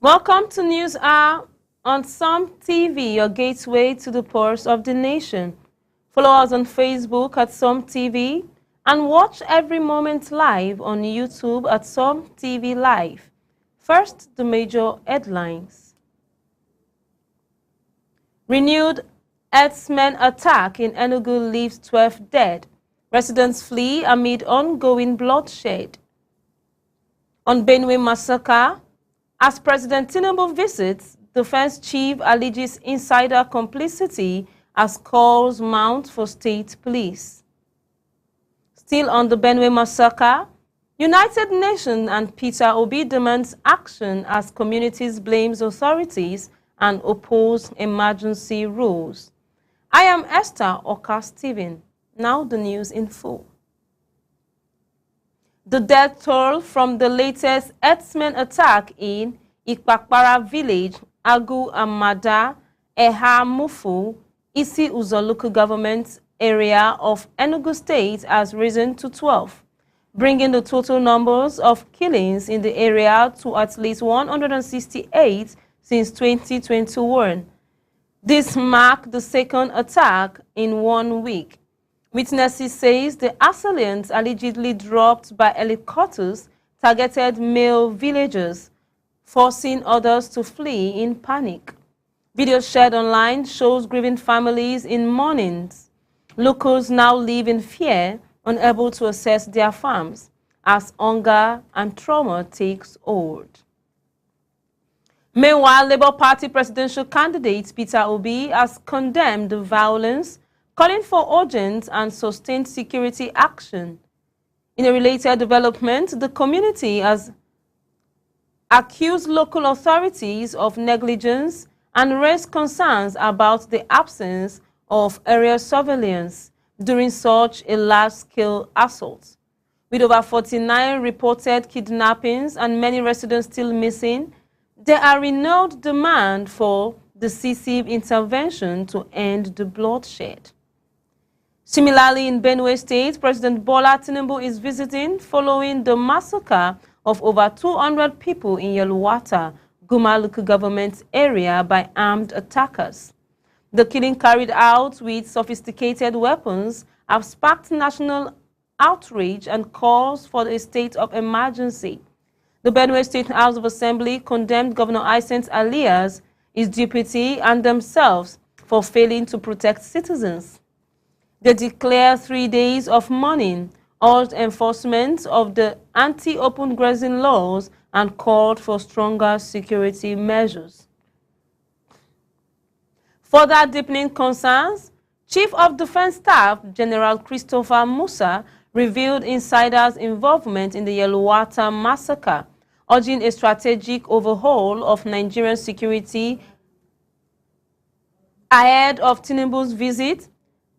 Welcome to News Hour on Some TV, your gateway to the pulse of the nation. Follow us on Facebook at Some TV and watch every moment live on YouTube at Some TV Live. First, the major headlines. Renewed herdsmen attack in Enugu leaves 12 dead. Residents flee amid ongoing bloodshed. On Benue massacre, as President Tinubu visits, Defense Chief alleges insider complicity as calls mount for state police. Still on the Benue massacre, United Nations and Peter Obi demands action as communities blames authorities and oppose emergency rules. I am Esther Oka-Steven. Now the news in full. The death toll from the latest herdsmen attack in Ikpakpara village, Agu Amada, Eha Mufu, Isi Uzo local government area of Enugu State has risen to 12, bringing the total numbers of killings in the area to at least 168 since 2021. This marked the second attack in 1 week. Witnesses say the assailants allegedly dropped by helicopters targeted male villagers, forcing others to flee in panic. Video shared online shows grieving families in mourning. Locals now live in fear, unable to access their farms, as hunger and trauma takes hold. Meanwhile, Labour Party presidential candidate Peter Obi has condemned the violence, calling for urgent and sustained security action. In a related development, the community has accused local authorities of negligence and raised concerns about the absence of area surveillance during such a large-scale assault. With over 49 reported kidnappings and many residents still missing, there are renewed demand for decisive intervention to end the bloodshed. Similarly, in Benue State, President Bola Tinubu is visiting following the massacre of over 200 people in Yelwata, Guma local government area by armed attackers. The killing carried out with sophisticated weapons have sparked national outrage and calls for a state of emergency. The Benue State House of Assembly condemned Governor Hycinth Alias, his deputy, and themselves for failing to protect citizens. They declared 3 days of mourning, urged enforcement of the anti-open grazing laws, and called for stronger security measures. Further deepening concerns, Chief of Defense Staff General Christopher Musa revealed insiders' involvement in the Yelwata massacre, urging a strategic overhaul of Nigerian security ahead of Tinubu's visit.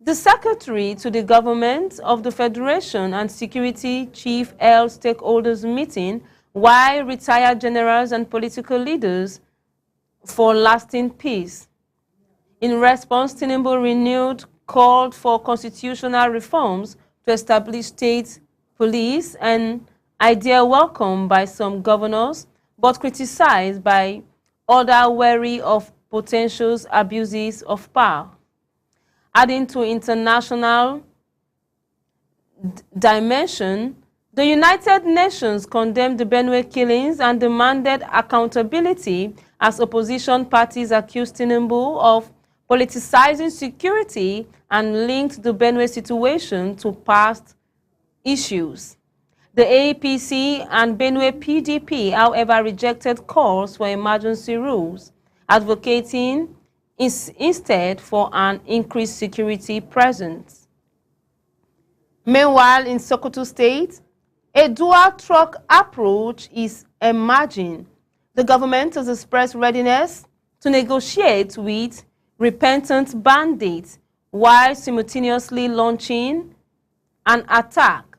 The Secretary to the Government of the Federation and Security Chief held stakeholders meeting while retired generals and political leaders for lasting peace. In response, Tinubu renewed called for constitutional reforms to establish state police, an idea welcomed by some governors but criticized by others wary of potential abuses of power. Adding to international dimension, the United Nations condemned the Benue killings and demanded accountability as opposition parties accused Tinubu of politicizing security and linked the Benue situation to past issues. The APC and Benue PDP, however, rejected calls for emergency rules, advocating instead for an increased security presence. Meanwhile, in Sokoto State, a dual-track approach is emerging. The government has expressed readiness to negotiate with repentant bandits while simultaneously launching an attack.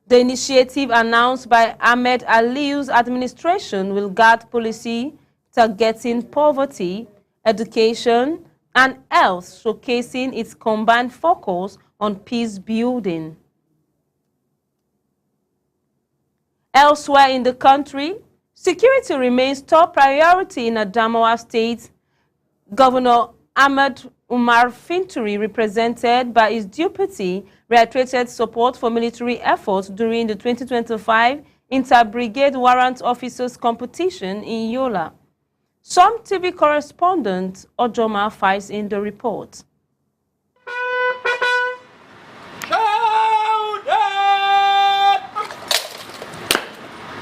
The initiative announced by Ahmed Aliu's administration will guard policy targeting poverty, education, and health, showcasing its combined focus on peace building. Elsewhere in the country, Security remains top priority in Adamawa State. Governor Ahmed Umar Finturi, represented by his deputy, reiterated support for military efforts during the 2025 Inter-Brigade Warrant Officers Competition in Yola. Some TV correspondent Ojoma files in the report.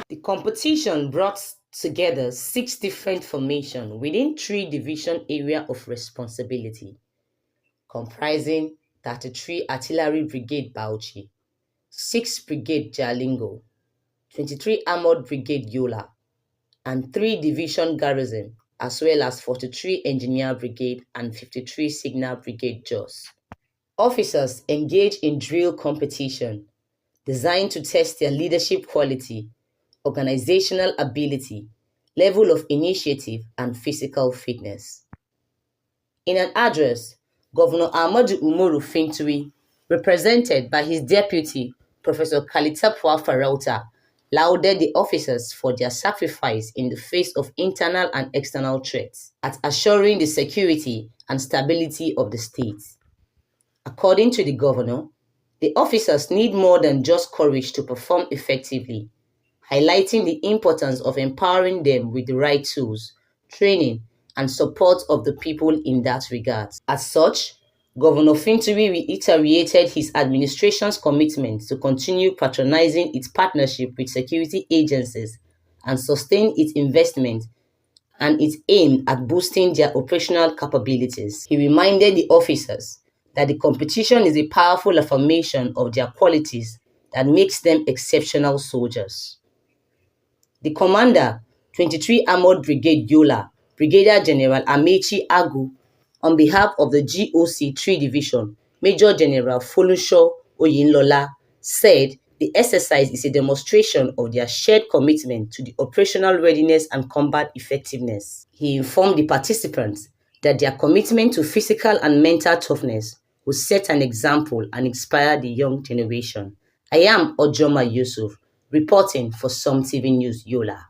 The competition brought together 6 different formations within 3 division area of responsibility, comprising 33 Artillery Brigade Bauchi, 6 Brigade Jalingo, 23 Armored Brigade Yola, and 3 Division Garrison, as well as 43 Engineer Brigade and 53 Signal Brigade Jos. Officers engage in drill competition designed to test their leadership quality, organizational ability, level of initiative, and physical fitness. In an address, Governor Ahmadu Umaru Finturi, represented by his deputy, Professor Kalitapwa Farauta, lauded the officers for their sacrifice in the face of internal and external threats at assuring the security and stability of the state. According to the governor, the officers need more than just courage to perform effectively, highlighting the importance of empowering them with the right tools, training, and support of the people in that regard. As such, Governor Finturi reiterated his administration's commitment to continue patronizing its partnership with security agencies and sustain its investment and its aim at boosting their operational capabilities. He reminded the officers that the competition is a powerful affirmation of their qualities that makes them exceptional soldiers. The commander, 23 Armored Brigade Yola, Brigadier General Amechi Agu, on behalf of the GOC 3 Division, Major General Folusho Oyinlola, said the exercise is a demonstration of their shared commitment to the operational readiness and combat effectiveness. He informed the participants that their commitment to physical and mental toughness will set an example and inspire the young generation. I am Ojoma Yusuf, reporting for Some TV News Yola.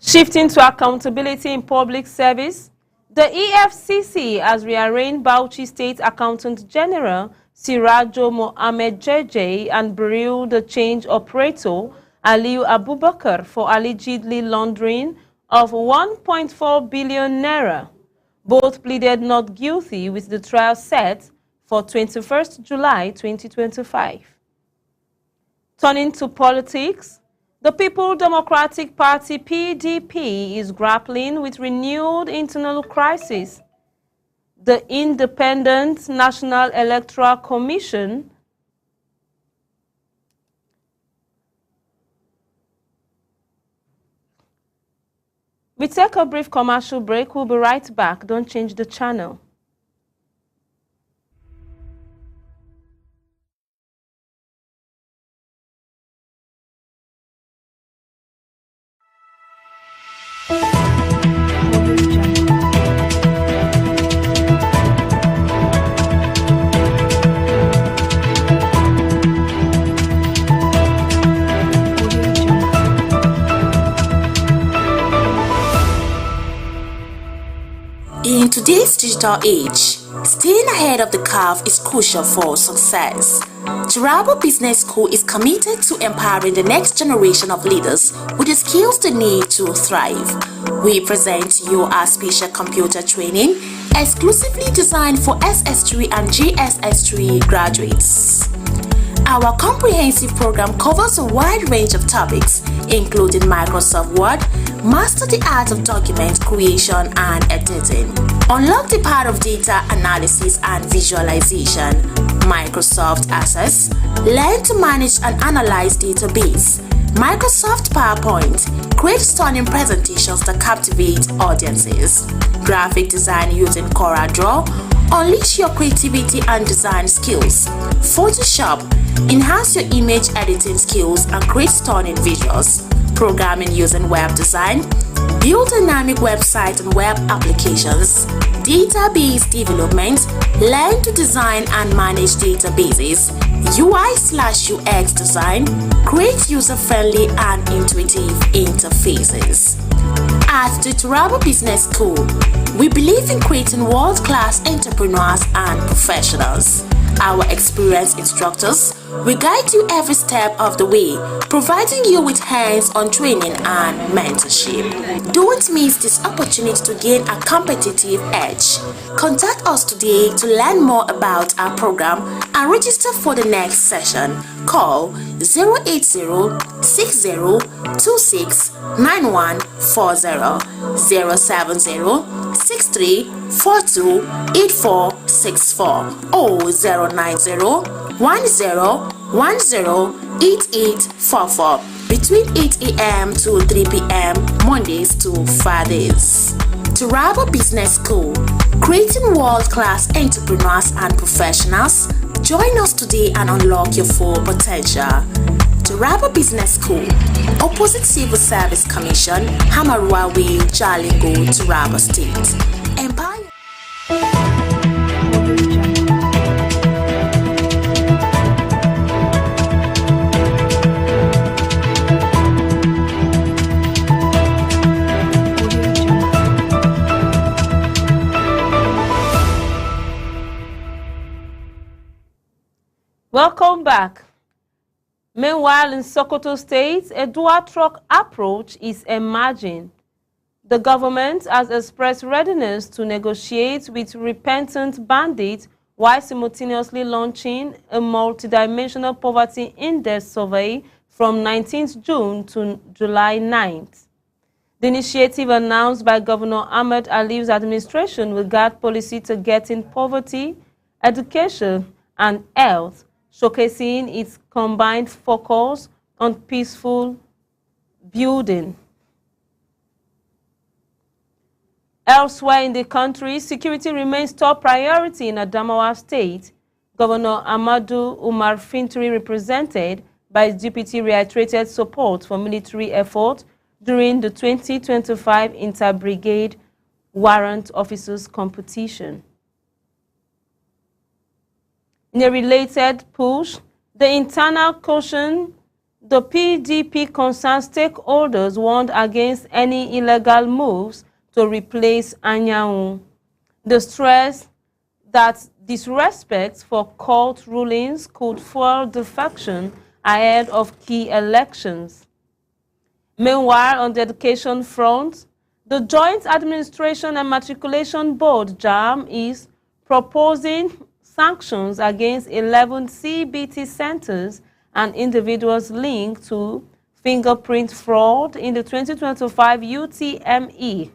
Shifting to accountability in public service, the EFCC has rearranged Bauchi State Accountant General Sirajo Mohammed JJ and Bureau the Change Operator Aliu Abubakar for allegedly laundering of 1.4 billion naira. Both pleaded not guilty with the trial set for 21st July 2025. Turning to politics, the People Democratic Party PDP is grappling with renewed internal crisis. The Independent National Electoral Commission We take a brief commercial break. We'll be right back. Don't change the channel. In today's digital age, staying ahead of the curve is crucial for success. Turabo Business School is committed to empowering the next generation of leaders with the skills they need to thrive. We present you our special computer training exclusively designed for SS3 and GSS3 graduates. Our comprehensive program covers a wide range of topics, including Microsoft Word, master the art of document creation and editing, unlock the power of data analysis and visualization, Microsoft Access, learn to manage and analyze database, Microsoft PowerPoint, create stunning presentations that captivate audiences, graphic design using CorelDRAW, unleash your creativity and design skills, Photoshop, enhance your image editing skills and create stunning visuals, programming using web design, build dynamic websites and web applications, database development, learn to design and manage databases, UI/UX design, create user-friendly and intuitive interfaces. At the Turabo Business School, we believe in creating world-class entrepreneurs and professionals. Our experienced instructors will guide you every step of the way, providing you with hands-on training and mentorship. Don't miss this opportunity to gain a competitive edge. Contact us today to learn more about our program and register for the next session. Call 080-6026-9140, 070-6342-8464 or 090-1010-8844 between 8 a.m. to 3 p.m. Mondays to Fridays. Turabo Business School, creating world-class entrepreneurs and professionals. Join us today and unlock your full potential. Turabo Business School, opposite Civil Service Commission, Hamarua Way, Jalingo, Turabo State. Empire. Welcome back. Meanwhile, in Sokoto State, a dual truck approach is emerging. The government has expressed readiness to negotiate with repentant bandits while simultaneously launching a multidimensional poverty index survey from 19th June to July 9th. The initiative announced by Governor Ahmed Ali's administration will guide policy targeting poverty, education, and health, showcasing its combined focus on peaceful building. Elsewhere in the country, security remains top priority in Adamawa State. Governor Amadou Umar Fintri, represented by his deputy, reiterated support for military effort during the 2025 Inter-Brigade Warrant Officers Competition. In a related push, the internal caution, the PDP concerned stakeholders warned against any illegal moves to replace Anyanwu. The stress that disrespect for court rulings could fuel defection ahead of key elections. Meanwhile, on the education front, the Joint Administration and Matriculation Board, JAM, is proposing sanctions against 11 CBT centers and individuals linked to fingerprint fraud in the 2025 UTME.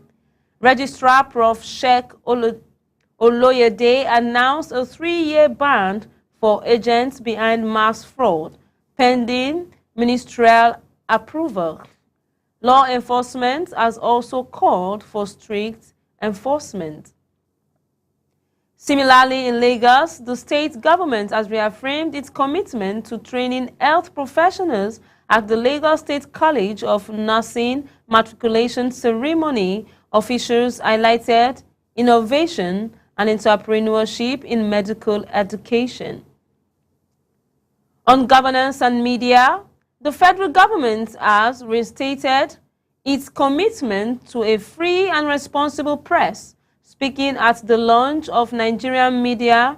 Registrar Prof. Sheikh Oloyede announced a 3-year ban for agents behind mass fraud, pending ministerial approval. Law enforcement has also called for strict enforcement. Similarly, in Lagos, the state government has reaffirmed its commitment to training health professionals at the Lagos State College of Nursing matriculation ceremony. Officials highlighted innovation and entrepreneurship in medical education. On governance and media, the federal government has restated its commitment to a free and responsible press. Speaking at the launch of Nigerian media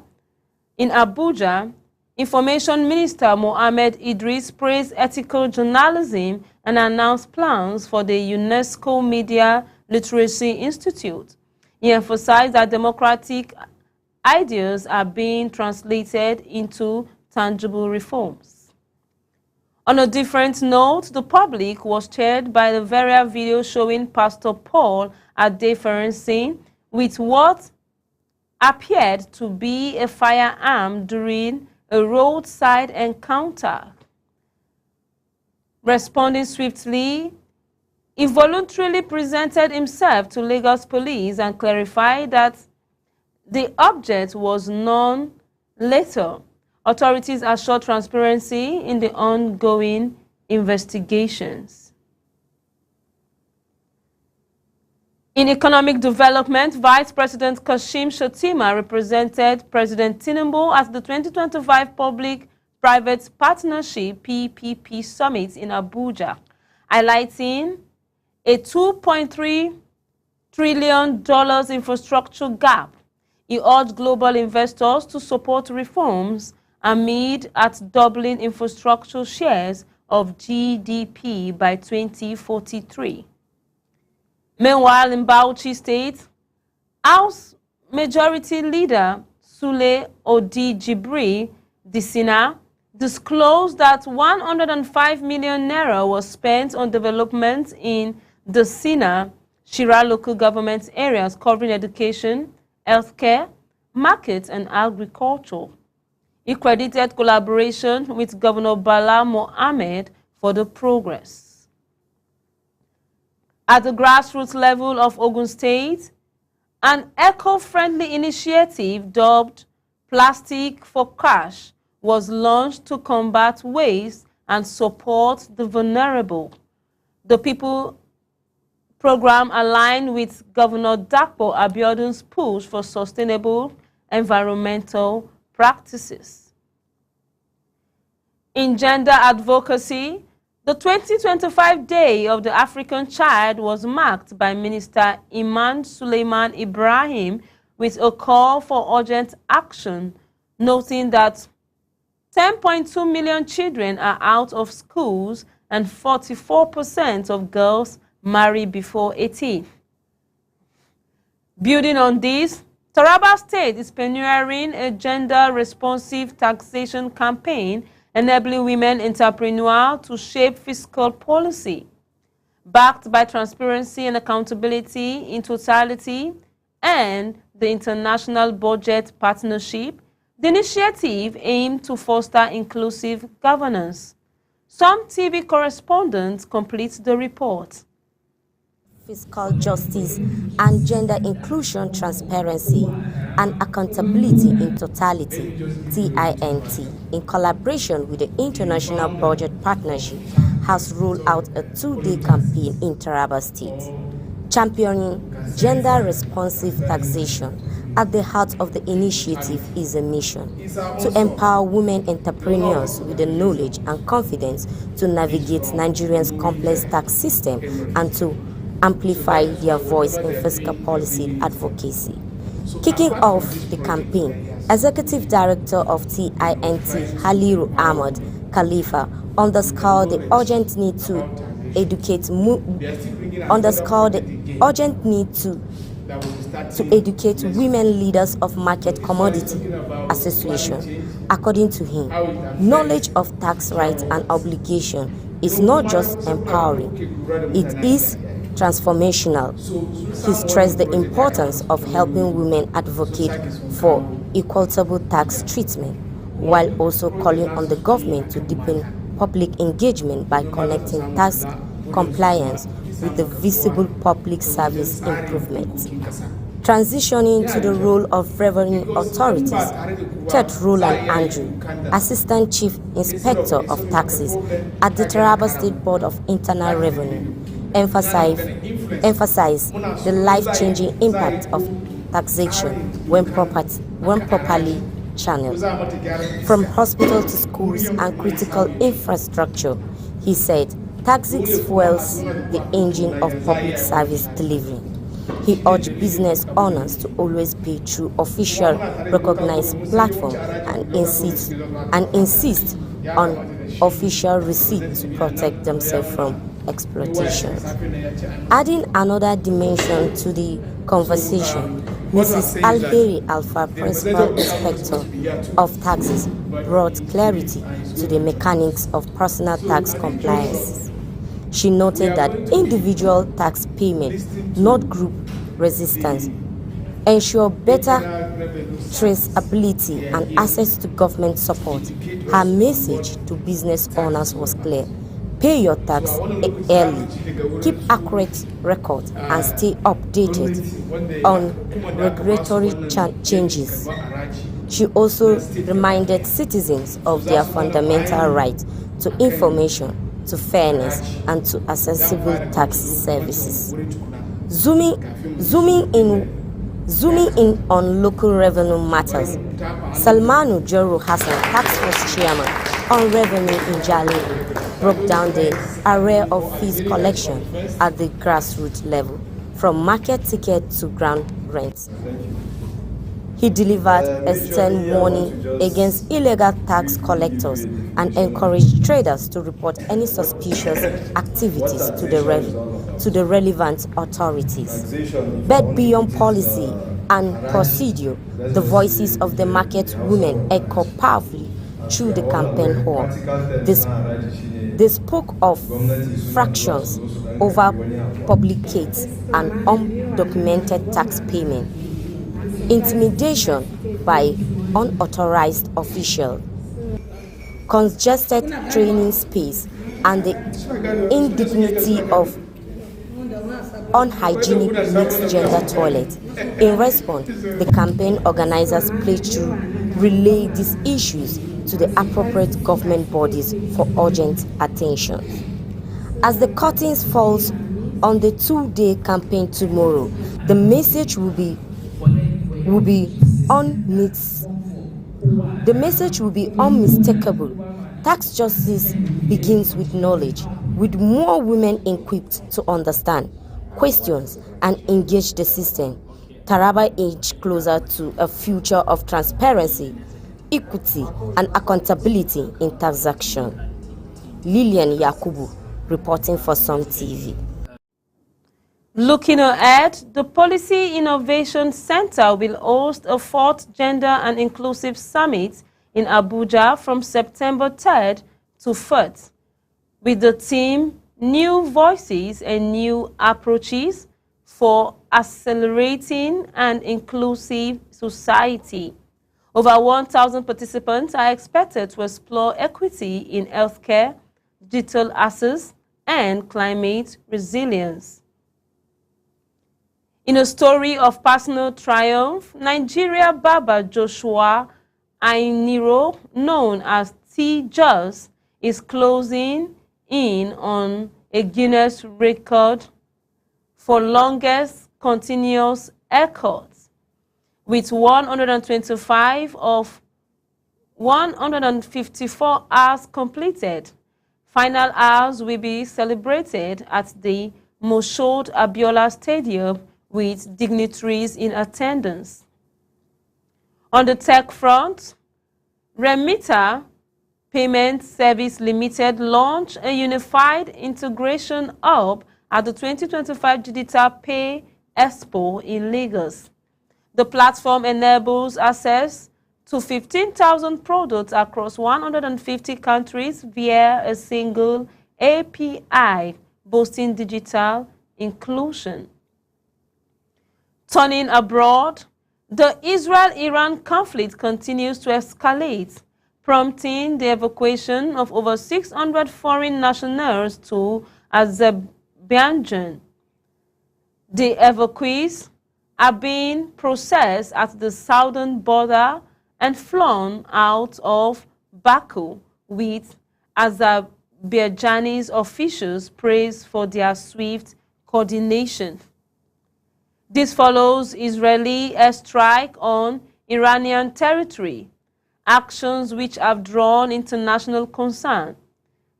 in Abuja, Information Minister Mohammed Idris praised ethical journalism and announced plans for the UNESCO Media Literacy Institute. He emphasized that democratic ideas are being translated into tangible reforms. On a different note, the public was cheered by the viral video showing Pastor Paul Adeferensin with what appeared to be a firearm during a roadside encounter. Responding swiftly, he voluntarily presented himself to Lagos police and clarified that the object was non-lethal. Authorities assured transparency in the ongoing investigations. In economic development, Vice President Kashim Shettima represented President Tinubu at the 2025 Public Public-Private Partnership PPP Summit in Abuja, highlighting a $2.3 trillion infrastructure gap. He urged global investors to support reforms amid at doubling infrastructure shares of GDP by 2043. Meanwhile, in Bauchi State, House Majority Leader Sule Odi Jibri Disina disclosed that 105 million naira was spent on development in the Sina Shira local government areas covering education, healthcare, market, and agriculture. He credited collaboration with Governor Bala Mohammed for the progress. At the grassroots level of Ogun State, an eco-friendly initiative dubbed Plastic for Cash was launched to combat waste and support the vulnerable. The people program aligned with Governor Dapo Abiodun's push for sustainable environmental practices. In gender advocacy, the 2025 Day of the African Child was marked by Minister Iman Suleiman Ibrahim with a call for urgent action, noting that 10.2 million children are out of schools and 44% of girls marry before 18. Building on this, Taraba State is pioneering a gender-responsive taxation campaign enabling women entrepreneurs to shape fiscal policy. Backed by transparency and accountability in totality and the International Budget Partnership, the initiative aimed to foster inclusive governance. Some TV correspondents complete the report. Fiscal justice and gender inclusion, transparency and accountability in totality, TINT, in collaboration with the International Budget Partnership, has rolled out a two-day campaign in Taraba State, championing gender-responsive taxation. At the heart of the initiative is a mission to empower women entrepreneurs with the knowledge and confidence to navigate Nigeria's complex tax system and to amplify their voice in fiscal policy advocacy. Kicking off the campaign, Executive Director of TINT, Haliru Ahmad Khalifa, underscored the urgent need to educate women leaders of Market Commodity Association. According to him, knowledge of tax rights and obligation is not just empowering, it is transformational. He stressed the importance of helping women advocate for equitable tax treatment, while also calling on the government to deepen public engagement by connecting tax compliance with the visible public service improvements. Transitioning to the role of revenue authorities, Ted Roland Andrew, Assistant Chief Inspector of Taxes at the Taraba State Board of Internal Revenue, emphasize the life-changing impact of taxation when properly channeled. From hospital to schools and critical infrastructure, he said, taxes fuels the engine of public service delivery. He urged business owners to always pay through official recognized platform and insist on official receipts to protect themselves from exploitation. Adding another dimension to the conversation, Mrs. Alheri Alpha, Principal Inspector of Taxes, brought clarity to the mechanics of personal tax compliance. She noted that individual tax payment, not group resistance, ensure better traceability and access to government support. Her message to business owners was clear: pay your tax early, keep accurate records, and stay updated on regulatory changes. She also reminded citizens of their fundamental right to information, to fairness, and to accessible tax services. Zooming in on local revenue matters, Salmanu Joro Hassan, Tax Force Chairman, on revenue in Jalingo broke down the array of fees collection at the grassroots level, from market ticket to ground rent. He delivered a stern warning against illegal tax collectors and encouraged traders to report any suspicious activities to the relevant authorities. But beyond policy and procedure, the voices of the market women echo powerfully through the campaign hall. They spoke of fractions over publicate and undocumented tax payment, intimidation by unauthorized officials, congested training space, and the indignity of unhygienic mixed-gender toilets. In response, the campaign organizers pledged to relay these issues to the appropriate government bodies for urgent attention. As the curtains falls on the two-day campaign tomorrow, the message will be unmistakable. Tax justice begins with knowledge, with more women equipped to understand, questions, and engage the system. Taraba edged closer to a future of transparency, equity, and accountability in taxation. Lillian Yakubu, reporting for Som TV. Looking ahead, the Policy Innovation Center will host a 4th Gender and Inclusive Summit in Abuja from September 3rd to 4th, with the theme New Voices and New Approaches for Accelerating an Inclusive Society. Over 1,000 participants are expected to explore equity in healthcare, digital access, and climate resilience. In a story of personal triumph, Nigeria barber Joshua Ainiro, known as T-Jus, is closing in on a Guinness record for longest continuous haircuts, with 125 of 154 hours completed. Final hours will be celebrated at the Moshood Abiola Stadium with dignitaries in attendance. On the tech front, Remita Payment Service Limited launched a unified integration hub at the 2025 Digital Pay Expo in Lagos. The platform enables access to 15,000 products across 150 countries via a single API, boosting digital inclusion. Turning abroad, the Israel-Iran conflict continues to escalate, prompting the evacuation of over 600 foreign nationals to Azerbaijan. The evacuees are being processed at the southern border and flown out of Baku, with Azerbaijani officials praised for their swift coordination. This follows Israeli airstrike on Iranian territory, actions which have drawn international concern.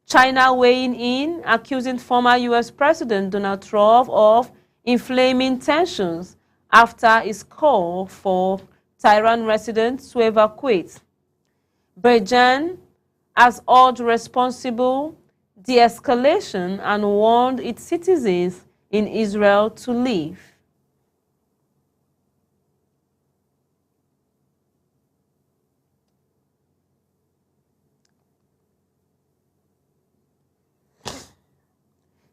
China weighing in, accusing former U.S. President Donald Trump of inflaming tensions after his call for Tehran residents to evacuate. Beijing has urged responsible de-escalation and warned its citizens in Israel to leave.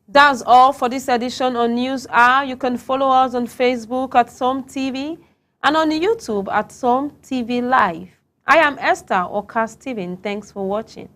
That's all for this edition on News Hour. You can follow us on Facebook at Som TV and on YouTube at Som TV Live. I am Esther Oka Steven. Thanks for watching.